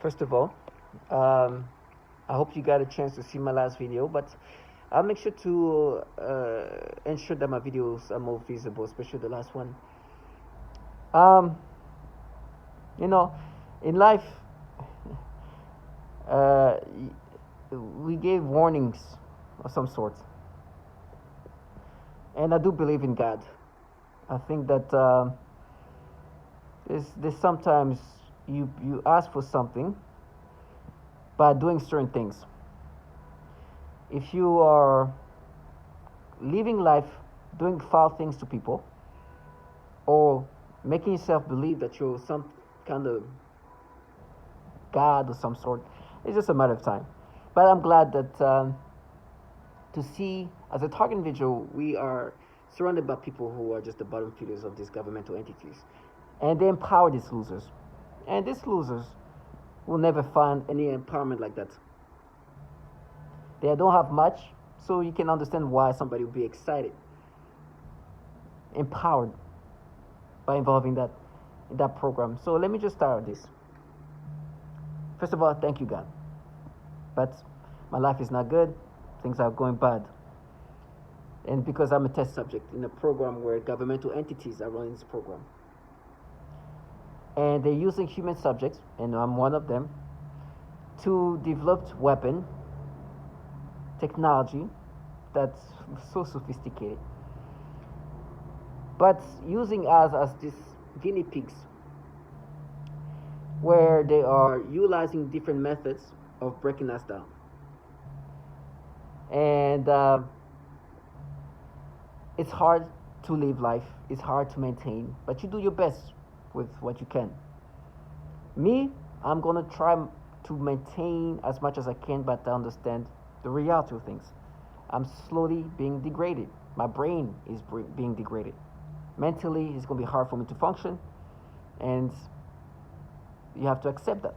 First of all, um, I hope you got a chance to see my last video, but I'll make sure to ensure that my videos are more visible, especially the last one. Um, you know, in life, uh, we gave warnings of some sort, and I do believe in God. I think that there's sometimes you ask for something by doing certain things. If you are living life doing foul things to people or making yourself believe that you're some kind of God or some sort, it's just a matter of time. But I'm glad that to see as a target individual, we are surrounded by people who are just the bottom feeders of these governmental entities. And they empower these losers. And these losers will never find any empowerment like that. They don't have much, so you can understand why somebody would be excited, empowered by involving that in that program. So let me just start with this. First of all, thank you, God. But my life is not good, things are going bad. And because I'm a test subject in a program where governmental entities are running this program. And they're using human subjects, and I'm one of them, to develop weapon technology that's so sophisticated, but using us as these guinea pigs, where they are utilizing different methods of breaking us down. And it's hard to live life, it's hard to maintain, but you do your best with what you can. Me, I'm gonna try to maintain as much as I can, but I understand the reality of things. I'm slowly being degraded. My brain is being degraded. Mentally, it's gonna be hard for me to function, and you have to accept that.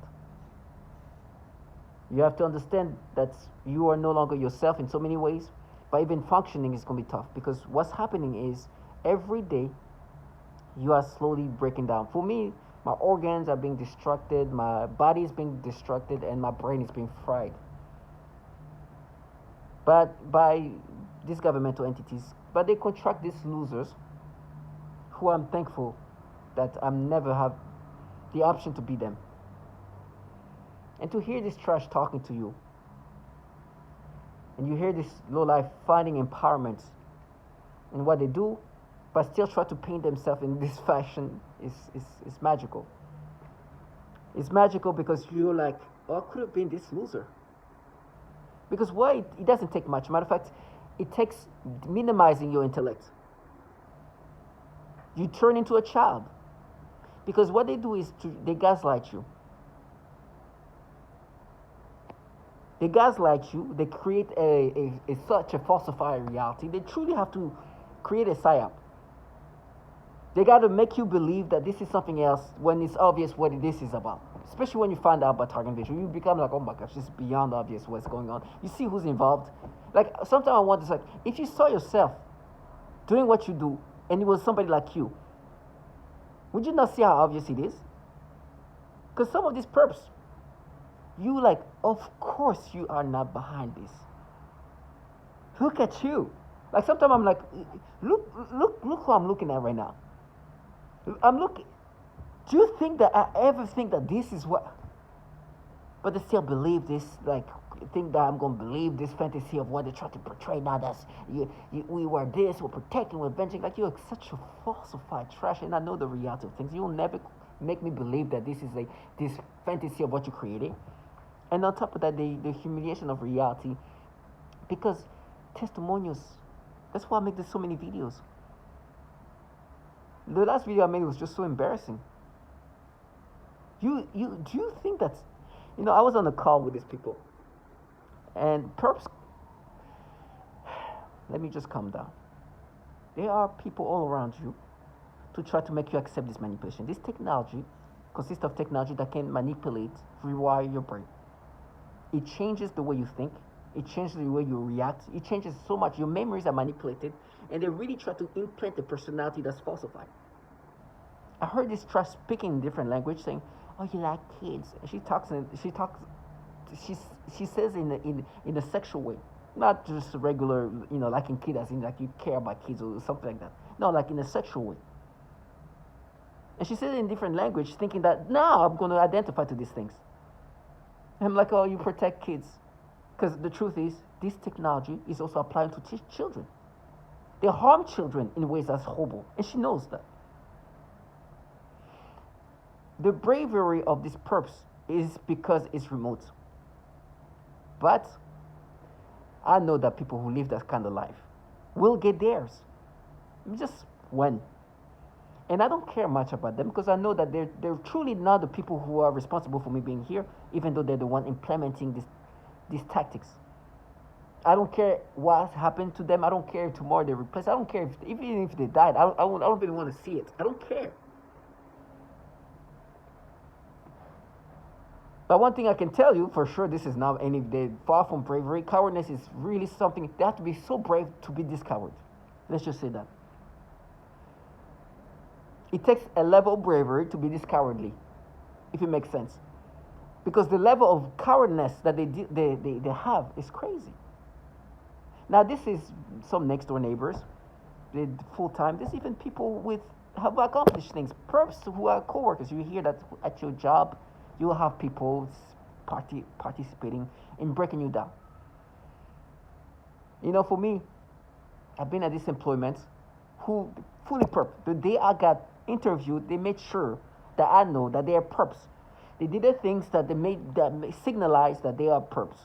You have to understand that you are no longer yourself in so many ways, but even functioning is gonna be tough because what's happening is every day you are slowly breaking down. For me, my organs are being destructed, my body is being destructed, and my brain is being fried. But by these governmental entities, but they contract these losers who I'm thankful that I'm never have the option to be them. And to hear this trash talking to you, and you hear this low life finding empowerment in what they do, but still try to paint themselves in this fashion is magical. It's magical because you're like, oh, I could have been this loser. Because why? It doesn't take much. Matter of fact, it takes minimizing your intellect. You turn into a child. Because what they do is they gaslight you. They gaslight you. They create such a falsified reality. They truly have to create a psyop. They got to make you believe that this is something else when it's obvious what this is about. Especially when you find out about target visual, you become like, oh my gosh, it's beyond obvious what's going on. You see who's involved. Like sometimes I wonder, like, if you saw yourself doing what you do, and it was somebody like you, would you not see how obvious it is? Because some of these perps, you like, of course you are not behind this. Look at you. Like sometimes I'm like, look who I'm looking at right now. I'm looking. Do you think that I ever think that this is what? But they still believe this, like, think that I'm gonna believe this fantasy of what they try to portray now. That's we were this, we're protecting, we're avenging. Like you're such a falsified trash, and I know the reality of things. You'll never make me believe that this is this fantasy of what you created. And on top of that, the humiliation of reality, because testimonials. That's why I make so many videos. The last video I made was just so embarrassing. Do you think that's, I was on a call with these people, and perps. Let me just calm down. There are people all around you to try to make you accept this manipulation. This technology consists of technology that can manipulate, rewire your brain. It changes the way you think. It changes the way you react. It changes so much. Your memories are manipulated, and they really try to implant a personality that's falsified. I heard this trash speaking in different language saying, oh, you like kids. She she says in a sexual way, not just a regular, liking kid as in like you care about kids or something like that. No, like in a sexual way. And she said it in different language, thinking that now I'm going to identify to these things. And I'm like, oh, you protect kids, because the truth is, this technology is also applying to teach children. They harm children in ways that's horrible, and she knows that. The bravery of these perps is because it's remote. But I know that people who live that kind of life will get theirs. Just when. And I don't care much about them because I know that they're truly not the people who are responsible for me being here, even though they're the one implementing these tactics. I don't care what happened to them. I don't care if tomorrow they're replaced. I don't care even if they died. I don't even want to see it. I don't care. But one thing I can tell you for sure, this is not any day far from bravery. Cowardness is really something. They have to be so brave to be this coward. Let's just say that. It takes a level of bravery to be this cowardly, if it makes sense. Because the level of cowardness that they have is crazy. Now, this is some next door neighbors, they full time. There's even people with have accomplished things. Perhaps who are coworkers. You hear that at your job, you will have people participating in breaking you down. For me, I've been at this employment who fully perp. The day I got interviewed, they made sure that I know that they are perps. They did the things that signalize that they are perps.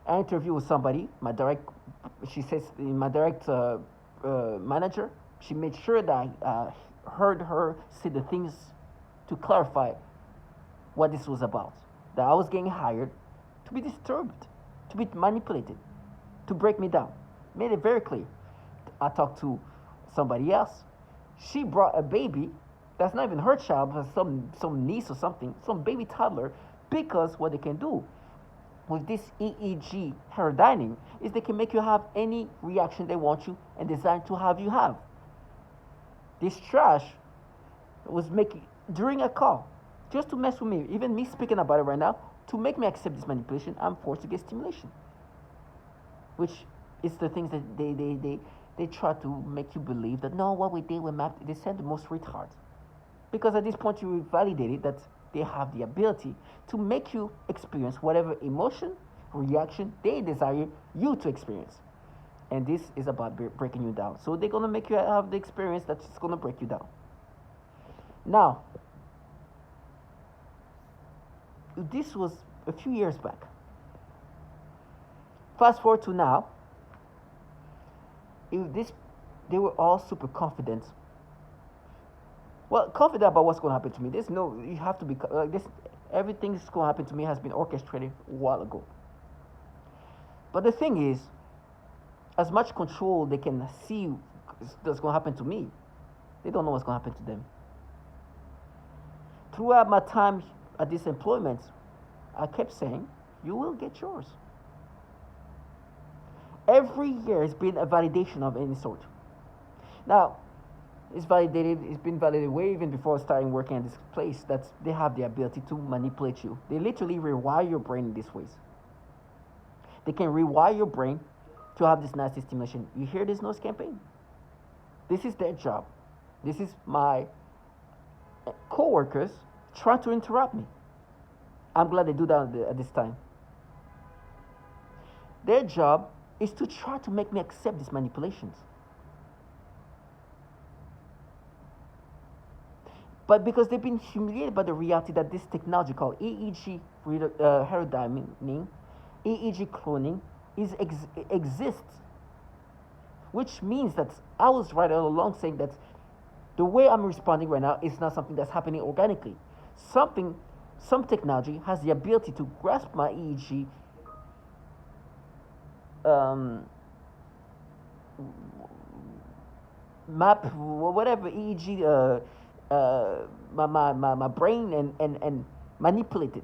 I interviewed with somebody, she says, my direct manager. She made sure that I heard her say the things to clarify what this was about. That I was getting hired to be disturbed, to be manipulated, to break me down. Made it very clear. I talked to somebody else. She brought a baby that's not even her child, but some niece or something, some baby toddler, because what they can do with this EEG paradigm is they can make you have any reaction they want you and designed to have you have. This trash was making, during a call, just to mess with me, even me speaking about it right now, to make me accept this manipulation, I'm forced to get stimulation. Which is the things that they try to make you believe that, no, what we did, they sent the most retard. Because at this point you validated that they have the ability to make you experience whatever emotion, reaction they desire you to experience. And this is about breaking you down. So they're going to make you have the experience that's going to break you down. Now, this was a few years back. Fast forward to now, they were all super confident. Well, confident about what's going to happen to me. You have to be like this. Everything that's going to happen to me has been orchestrated a while ago. But the thing is, as much control they can see that's going to happen to me, they don't know what's going to happen to them. Throughout my time at this employment, I kept saying, you will get yours. Every year has been a validation of any sort. Now, it's been validated way even before starting working at this place, that they have the ability to manipulate you. They literally rewire your brain in these ways. They can rewire your brain to have this nasty stimulation. You hear this noise campaign? This is their job. This is my co-workers trying to interrupt me. I'm glad they do that at this time. Their job is to try to make me accept these manipulations. But because they've been humiliated by the reality that this technology called EEG paradigming, EEG cloning, exists. Which means that I was right all along saying that the way I'm responding right now is not something that's happening organically. Some technology has the ability to grasp my EEG map, whatever EEG, my brain and manipulate it,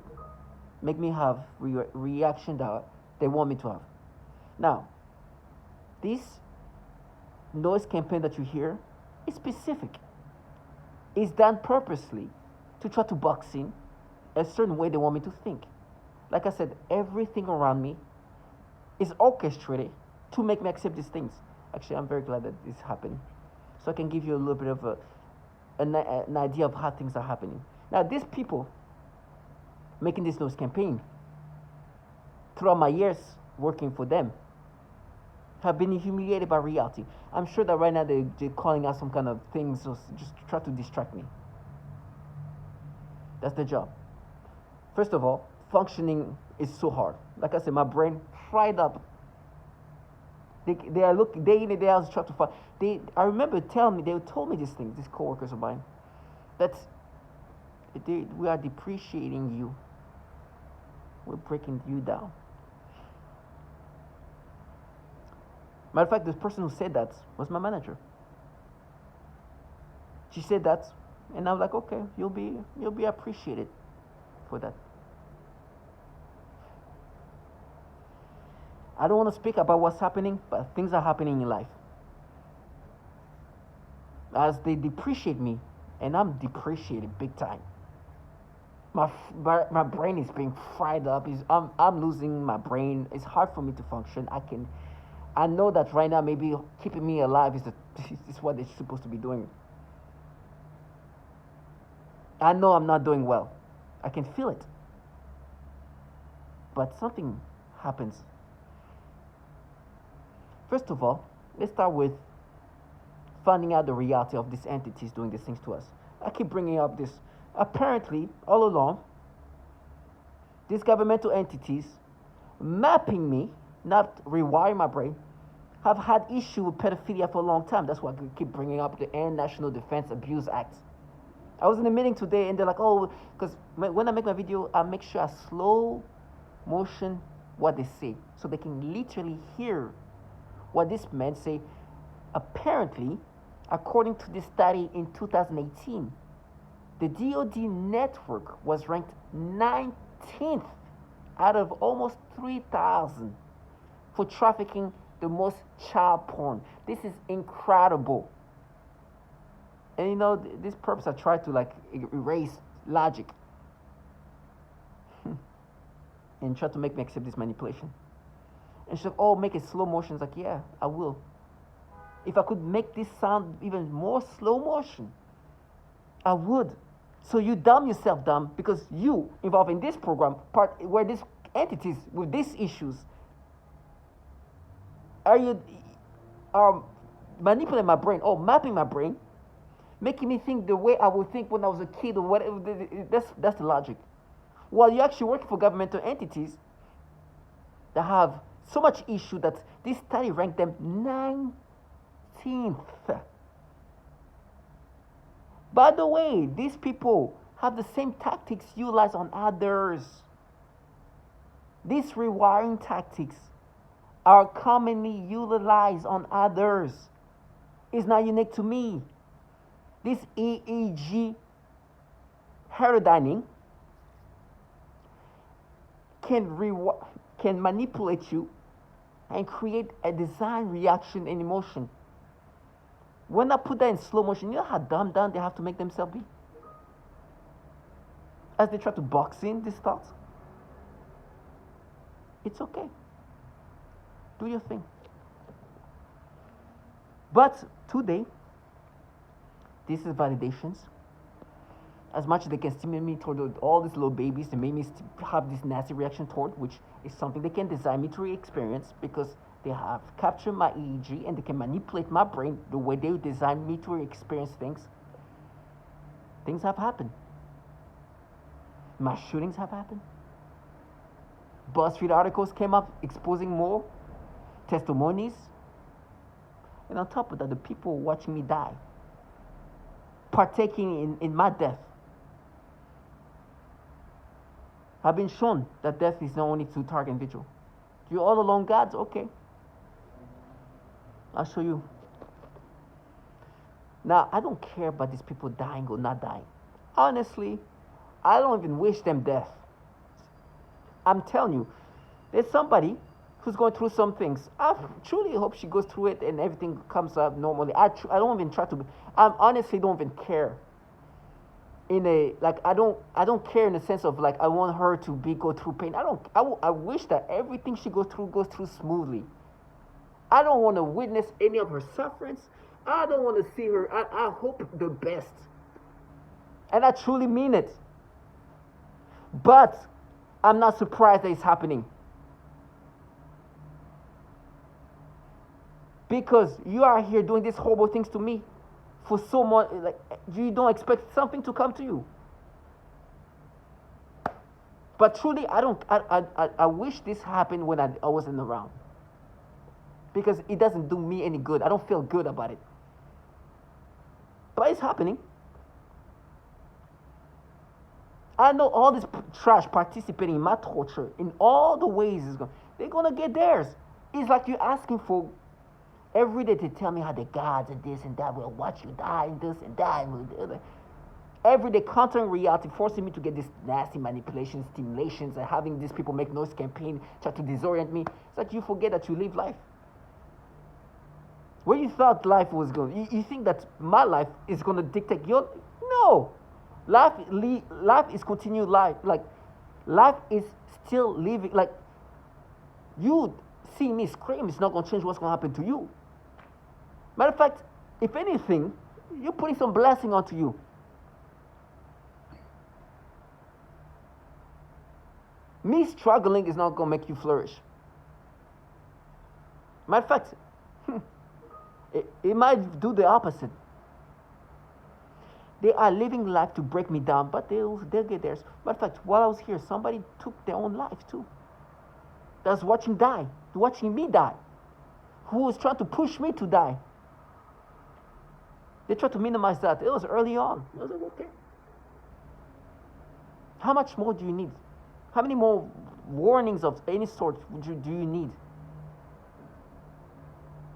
make me have reaction that they want me to have. Now, this noise campaign that you hear is specific. It's done purposely to try to box in a certain way they want me to think. Like I said, everything around me is orchestrated to make me accept these things. Actually, I'm very glad that this is happening. So I can give you a little bit of an idea of how things are happening. Now, these people making this news campaign, throughout my years working for them, have been humiliated by reality. I'm sure that right now they're calling out some kind of things just to try to distract me. That's their job. First of all, functioning is so hard. Like I said, my brain fried up. They are looking day in and day out trying to find. I remember they told me these things, these coworkers of mine, that we are depreciating you. We're breaking you down. Matter of fact, this person who said that was my manager. She said that, and I'm like, okay, you'll be appreciated for that. I don't want to speak about what's happening, but things are happening in life. As they depreciate me, and I'm depreciated big time. My brain is being fried up. I'm losing my brain. It's hard for me to function. I know that right now maybe keeping me alive is what they're supposed to be doing. I know I'm not doing well. I can feel it. But something happens. First of all, let's start with finding out the reality of these entities doing these things to us. I keep bringing up this. Apparently, all along, these governmental entities mapping me, not rewiring my brain, have had issue with pedophilia for a long time. That's why I keep bringing up the National Defense Abuse Act. I was in a meeting today and they're like, oh, because when I make my video, I make sure I slow motion what they say so they can literally hear what these men say. Apparently, according to this study in 2018, the DoD network was ranked 19th out of almost 3,000 for trafficking the most child porn. This is incredible. And you know, these perps are trying to like erase logic and try to make me accept this manipulation. And she's like, oh, make it slow motion. It's like, yeah, I will. If I could make this sound even more slow motion, I would. So you dumb yourself dumb because you involved in this program, part where these entities with these issues are manipulating my brain, or mapping my brain, making me think the way I would think when I was a kid or whatever. That's the logic. While you're actually working for governmental entities that have so much issue that this study ranked them 19th. By the way, these people have the same tactics utilized on others. These rewiring tactics are commonly utilized on others. It's not unique to me. This EEG heterodyning can manipulate you and create a design reaction and emotion. When I put that in slow motion, you know how dumbed down they have to make themselves be? As they try to box in these thoughts. It's okay. Do your thing. But today, this is validations. As much as they can stimulate me toward all these little babies and make me have this nasty reaction toward, which is something they can design me to experience because they have captured my EEG and they can manipulate my brain the way they design me to experience things. Things have happened. Mass shootings have happened. BuzzFeed articles came up exposing more testimonies. And on top of that, the people watching me die, partaking in my death, have been shown that death is not only to target individual. You're all alone gods? Okay. I'll show you. Now, I don't care about these people dying or not dying. Honestly, I don't even wish them death. I'm telling you, there's somebody who's going through some things. I truly hope she goes through it and everything comes up normally. I don't even try to. I honestly don't even care. in a like I don't care in the sense of like I want her to be go through pain. I wish that everything she goes through smoothly. I don't want to witness any of her sufferings. I don't want to see her. I hope the best. And I truly mean it. But I'm not surprised that it's happening. Because you are here doing these horrible things to me for so much, like you don't expect something to come to you. But truly, I wish this happened when I wasn't around. Because it doesn't do me any good. I don't feel good about it. But it's happening. I know all this trash participating in my torture in all the ways they're gonna get theirs. It's like you're asking for every day to tell me how the gods and this and that will watch you die and this and that. And every day countering reality, forcing me to get this nasty manipulations, stimulations, and having these people make noise campaign, try to disorient me. It's like you forget that you live life. Where you thought life was going, you think that my life is going to dictate your, no. Life is continued life. Like, life is still living. Like, you seeing me scream is not going to change what's going to happen to you. Matter of fact, if anything, you're putting some blessing onto you. Me struggling is not going to make you flourish. Matter of fact, it might do the opposite. They are living life to break me down, but they'll get theirs. Matter of fact, while I was here, somebody took their own life too. That's watching me die. Who was trying to push me to die. They tried to minimize that. It was early on. I was like, okay. How much more do you need? How many more warnings of any sort do you need?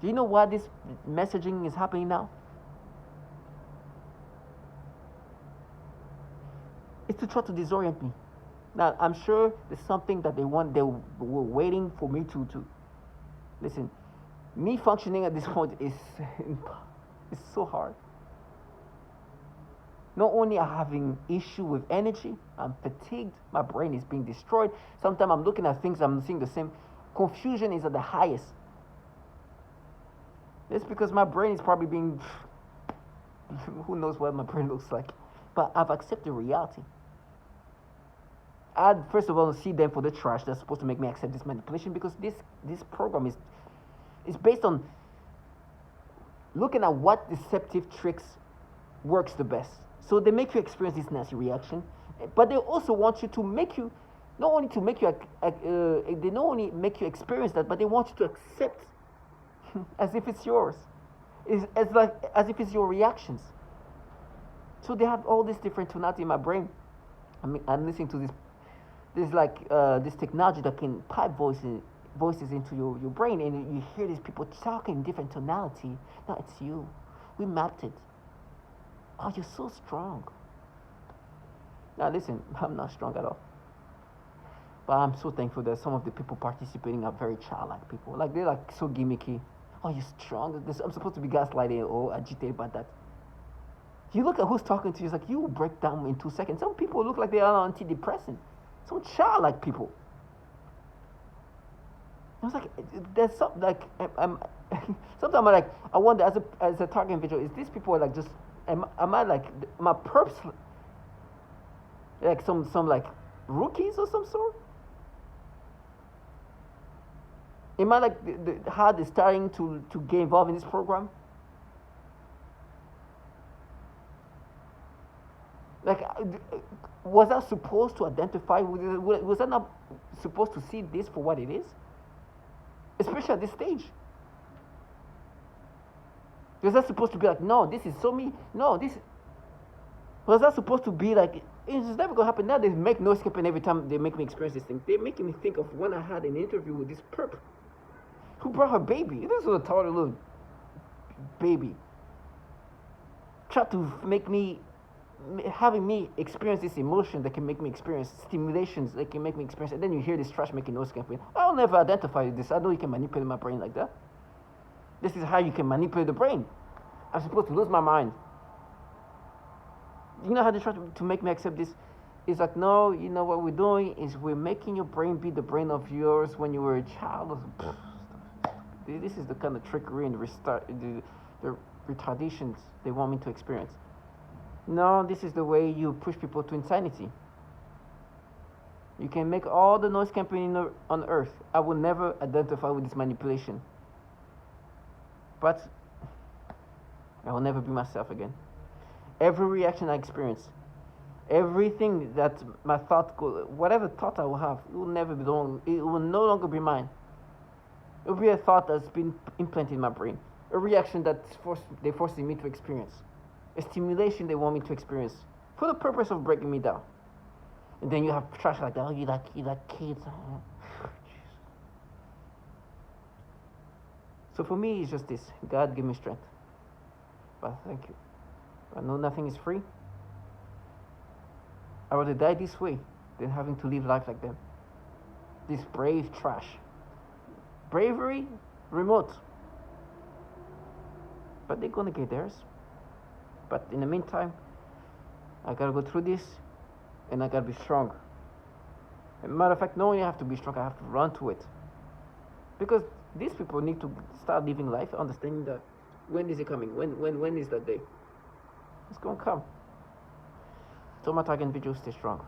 Do you know why this messaging is happening now? It's to try to disorient me. Now, I'm sure there's something that they were waiting for me to. Listen, me functioning at this point is so hard. Not only am I having issue with energy, I'm fatigued, my brain is being destroyed. Sometimes I'm looking at things, I'm seeing the same. Confusion is at the highest. It's because my brain is probably being, who knows what my brain looks like. But I've accepted reality. I'd first of all see them for the trash that's supposed to make me accept this manipulation, because this program is based on looking at what deceptive tricks works the best. So they make you experience this nasty reaction, but they also want you to make you, not only to make you, they not only make you experience that, but they want you to accept as if it's yours. As if it's your reactions. So they have all this different tonality in my brain. I mean, I'm listening to this technology that can pipe voices into your brain, and you hear these people talking in different tonality. No, it's you. We mapped it. Oh, you're so strong. Now listen, I'm not strong at all. But I'm so thankful that some of the people participating are very childlike people. Like, they're like so gimmicky. Oh, you're strong. I'm supposed to be gaslighted or agitated by that. You look at who's talking to you, it's like you will break down in 2 seconds. Some people look like they are on antidepressant. Some childlike people. I was like, there's something like, sometimes I'm like, I wonder as a target individual, is these people like just, am I like, my perps, like some like rookies or some sort? Am I like how they're starting to get involved in this program? Like, was I supposed to identify with it? Was I not supposed to see this for what it is? Especially at this stage. Was I supposed to be like, no, this is so me? No, this... Was I supposed to be like, it's never going to happen? Now they make no escaping every time they make me experience this thing. They're making me think of when I had an interview with this perp who brought her baby. This was a toddler little baby. Tried to make me... having me experience this emotion that can make me experience stimulations that can make me experience, and then you hear this trash making noise campaign. I'll never identify with this. I know you can manipulate my brain like that. This is how you can manipulate the brain. I'm supposed to lose my mind. You know how they try to make me accept this? It's like, no, you know what we're doing is we're making your brain be the brain of yours when you were a child. This is the kind of trickery and the retardations they want me to experience. No, this is the way you push people to insanity. You can make all the noise campaign on earth. I will never identify with this manipulation. But I will never be myself again. Every reaction I experience, everything that my thought, whatever thought I will have, it will never be it will no longer be mine. It will be a thought that's been implanted in my brain, a reaction that they're forcing me to experience, a stimulation they want me to experience for the purpose of breaking me down. And then you have trash like that. Oh, you like kids. So for me, it's just this: God, give me strength. But thank you. I know nothing is free. I would rather die this way than having to live life like them. This brave trash. Bravery, remote. But they're gonna get theirs. But in the meantime, I gotta go through this, and I gotta be strong. As a matter of fact, not only I have to be strong, I have to run to it. Because these people need to start living life, understanding that when is it coming? When is that day? It's gonna come. So my target individual, stay strong.